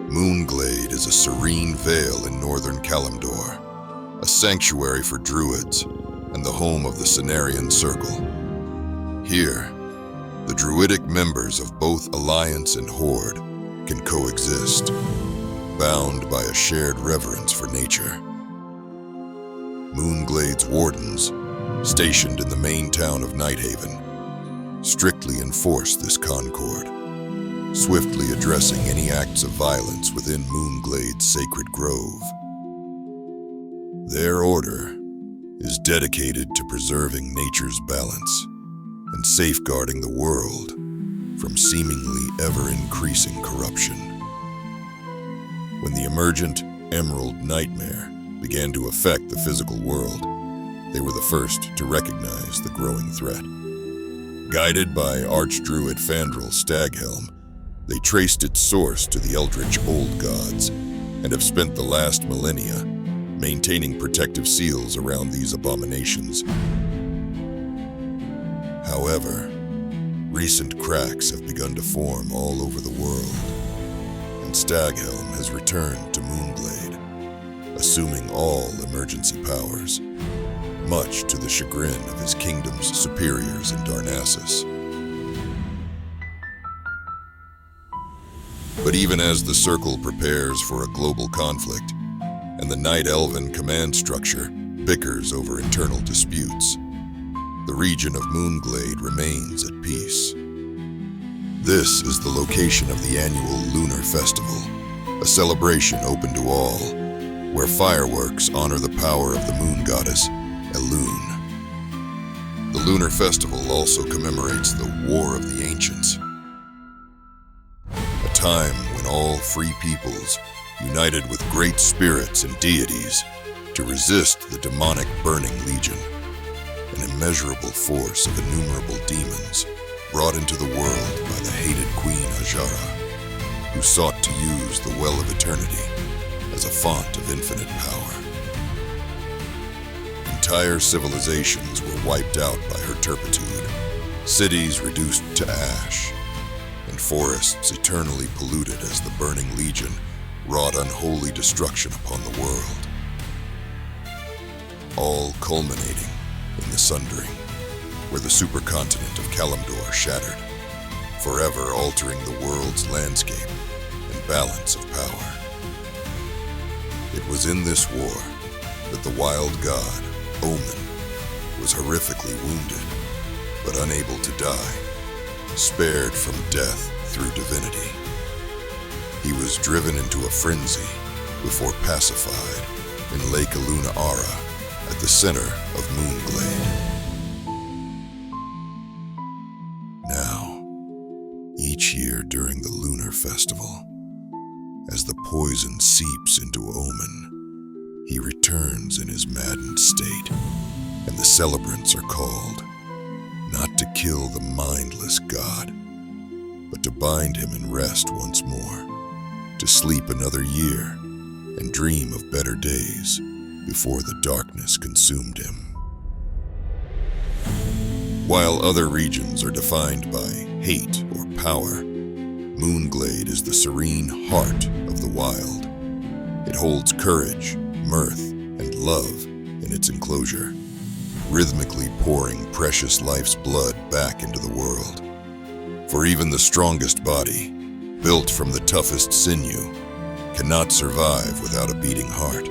Moonglade is a serene vale in northern Kalimdor, a sanctuary for druids and the home of the Cenarian Circle. Here, the druidic members of both Alliance and Horde can coexist, bound by a shared reverence for nature. Moonglade's wardens, stationed in the main town of Nighthaven, strictly enforce this concord, swiftly addressing any acts of violence within Moonglade's sacred grove. Their order is dedicated to preserving nature's balance and safeguarding the world from seemingly ever-increasing corruption. When the emergent Emerald Nightmare began to affect the physical world, they were the first to recognize the growing threat. Guided by Archdruid Fandral Staghelm, they traced its source to the eldritch old gods and have spent the last millennia maintaining protective seals around these abominations. However, recent cracks have begun to form all over the world, and Staghelm has returned to Moonglade, assuming all emergency powers, much to the chagrin of his kingdom's superiors in Darnassus. But even as the Circle prepares for a global conflict, and the Night Elven command structure bickers over internal disputes, the region of Moonglade remains at peace. This is the location of the annual Lunar Festival, a celebration open to all, where fireworks honor the power of the moon goddess, Elune. The Lunar Festival also commemorates the War of the Ancients, a time when all free peoples united with great spirits and deities to resist the demonic Burning Legion, an immeasurable force of innumerable demons brought into the world by the hated Queen Ajara, who sought to use the Well of Eternity as a font of infinite power. Entire civilizations were wiped out by her turpitude, cities reduced to ash, and forests eternally polluted as the Burning Legion wrought unholy destruction upon the world. All culminating in the Sundering, where the supercontinent of Kalimdor shattered, forever altering the world's landscape and balance of power. It was in this war that the wild god, Omen, was horrifically wounded, but unable to die, spared from death through divinity. He was driven into a frenzy before pacified in Lake Aluna Ara at the center of Moonglade. Now, each year during the Lunar Festival, as the poison seeps into Omen, he returns in his maddened state, and the celebrants are called, not to kill the mindless god, but to bind him in rest once more, to sleep another year and dream of better days before the darkness consumed him. While other regions are defined by hate or power, Moonglade is the serene heart of the wild. It holds courage, mirth, and love in its enclosure, rhythmically pouring precious life's blood back into the world. For even the strongest body, built from the toughest sinew, cannot survive without a beating heart.